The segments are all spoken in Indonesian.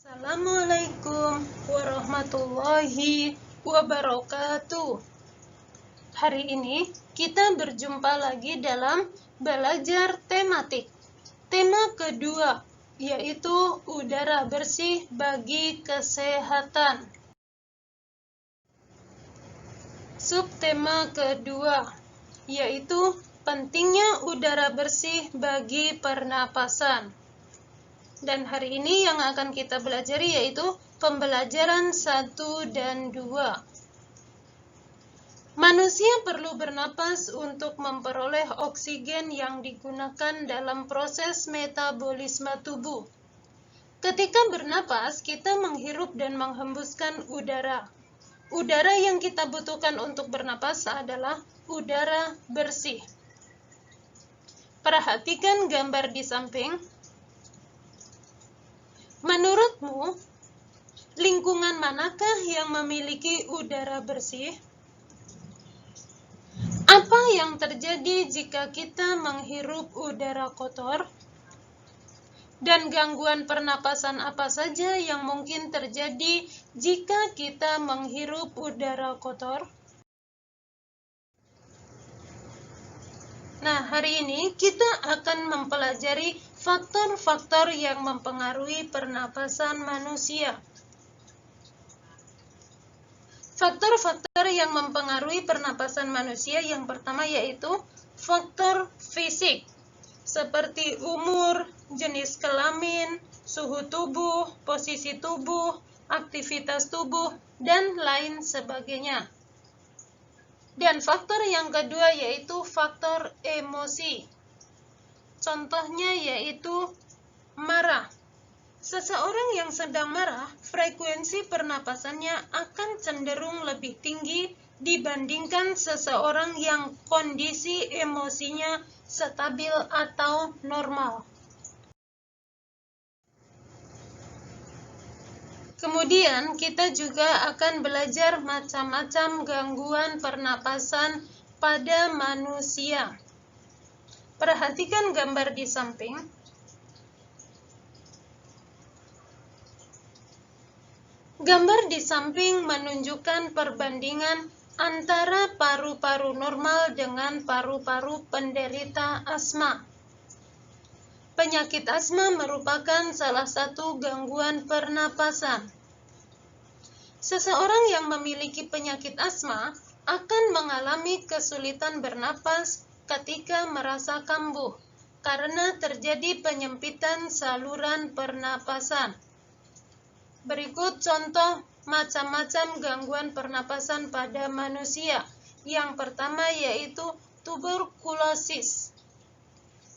Assalamualaikum warahmatullahi wabarakatuh. Hari ini kita berjumpa lagi dalam belajar tematik. Tema kedua yaitu udara bersih bagi kesehatan. Subtema kedua yaitu pentingnya udara bersih bagi pernapasan. Dan hari ini yang akan kita pelajari yaitu pembelajaran 1 dan 2. Manusia perlu bernapas untuk memperoleh oksigen yang digunakan dalam proses metabolisme tubuh. Ketika bernapas, kita menghirup dan menghembuskan udara. Udara yang kita butuhkan untuk bernapas adalah udara bersih. Perhatikan gambar di samping. Menurutmu, lingkungan manakah yang memiliki udara bersih? Apa yang terjadi jika kita menghirup udara kotor? Dan gangguan pernapasan apa saja yang mungkin terjadi jika kita menghirup udara kotor? Nah, hari ini kita akan mempelajari faktor-faktor yang mempengaruhi pernapasan manusia. Faktor-faktor yang mempengaruhi pernapasan manusia yang pertama yaitu faktor fisik, seperti umur, jenis kelamin, suhu tubuh, posisi tubuh, aktivitas tubuh, dan lain sebagainya. Dan faktor yang kedua yaitu faktor emosi. Contohnya yaitu marah. Seseorang yang sedang marah, frekuensi pernapasannya akan cenderung lebih tinggi dibandingkan seseorang yang kondisi emosinya stabil atau normal. Kemudian kita juga akan belajar macam-macam gangguan pernapasan pada manusia. Perhatikan gambar di samping. Gambar di samping menunjukkan perbandingan antara paru-paru normal dengan paru-paru penderita asma. Penyakit asma merupakan salah satu gangguan pernapasan. Seseorang yang memiliki penyakit asma akan mengalami kesulitan bernapas ketika merasa kambuh karena terjadi penyempitan saluran pernapasan. Berikut contoh macam-macam gangguan pernapasan pada manusia. Yang pertama yaitu tuberkulosis.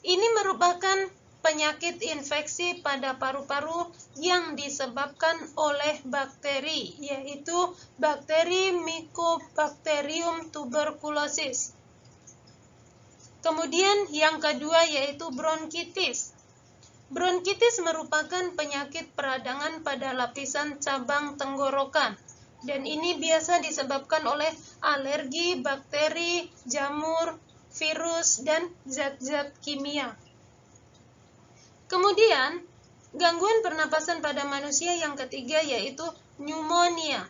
Ini merupakan penyakit infeksi pada paru-paru yang disebabkan oleh bakteri, yaitu bakteri Mycobacterium tuberculosis. Kemudian yang kedua yaitu bronkitis. Bronkitis merupakan penyakit peradangan pada lapisan cabang tenggorokan, dan ini biasa disebabkan oleh alergi, bakteri, jamur, virus, dan zat-zat kimia. Kemudian, gangguan pernapasan pada manusia yang ketiga yaitu pneumonia,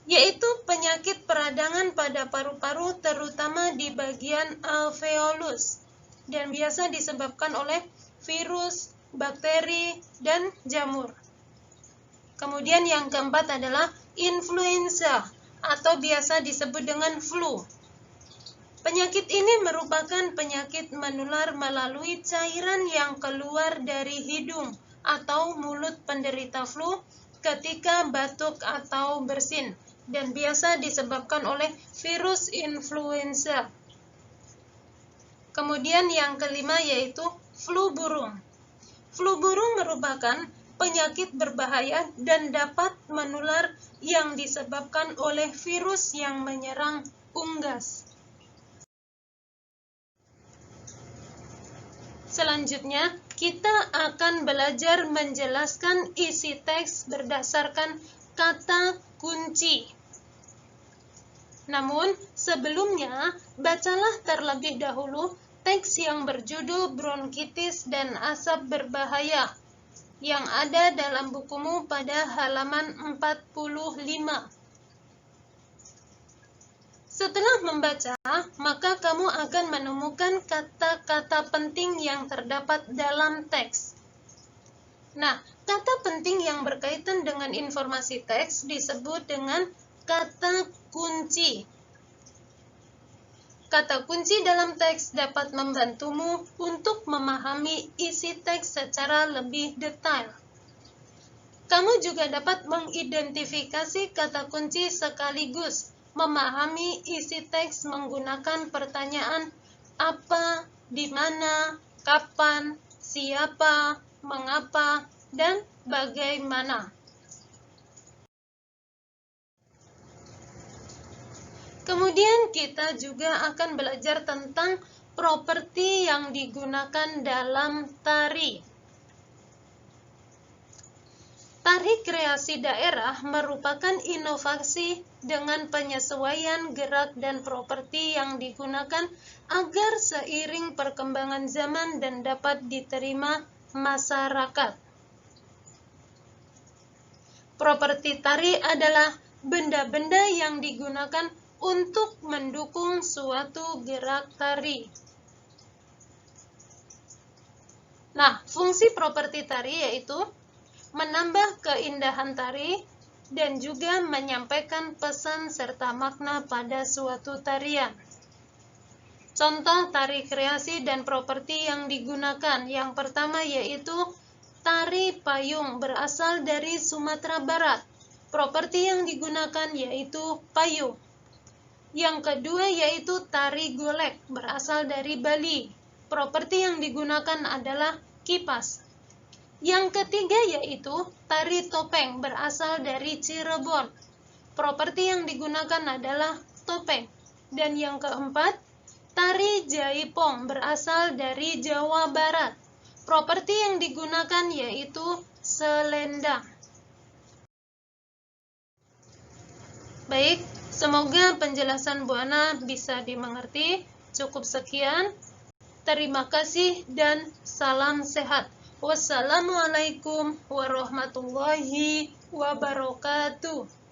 yaitu penyakit peradangan pada paru-paru terutama di bagian alveolus dan biasa disebabkan oleh virus, bakteri, dan jamur. Kemudian yang keempat adalah influenza atau biasa disebut dengan flu. Penyakit ini merupakan penyakit menular melalui cairan yang keluar dari hidung atau mulut penderita flu ketika batuk atau bersin dan biasa disebabkan oleh virus influenza. Kemudian yang kelima yaitu flu burung. Flu burung merupakan penyakit berbahaya dan dapat menular yang disebabkan oleh virus yang menyerang unggas. Selanjutnya, kita akan belajar menjelaskan isi teks berdasarkan kata kunci. Namun, sebelumnya, bacalah terlebih dahulu teks yang berjudul bronkitis dan asap berbahaya, yang ada dalam bukumu pada halaman 45. Setelah membaca, maka kamu akan menemukan kata-kata penting yang terdapat dalam teks. Nah, kata penting yang berkaitan dengan informasi teks disebut dengan kata kunci. Kata kunci dalam teks dapat membantumu untuk memahami isi teks secara lebih detail. Kamu juga dapat mengidentifikasi kata kunci sekaligus memahami isi teks menggunakan pertanyaan apa, di mana, kapan, siapa, mengapa, dan bagaimana. Kemudian kita juga akan belajar tentang properti yang digunakan dalam tari. Tari kreasi daerah merupakan inovasi dengan penyesuaian gerak dan properti yang digunakan agar seiring perkembangan zaman dan dapat diterima masyarakat. Properti tari adalah benda-benda yang digunakan untuk mendukung suatu gerak tari. Nah, fungsi properti tari yaitu menambah keindahan tari dan juga menyampaikan pesan serta makna pada suatu tarian. Contoh tari kreasi dan properti yang digunakan. Yang pertama yaitu tari payung berasal dari Sumatera Barat. Properti yang digunakan yaitu payung. Yang kedua yaitu tari golek berasal dari Bali. Properti yang digunakan adalah kipas. Yang ketiga yaitu tari topeng berasal dari Cirebon. Properti yang digunakan adalah topeng. Dan yang keempat, tari jaipong berasal dari Jawa Barat. Properti yang digunakan yaitu selendang. Baik, semoga penjelasan Bu Ana bisa dimengerti. Cukup sekian. Terima kasih dan salam sehat. Wassalamualaikum warahmatullahi wabarakatuh.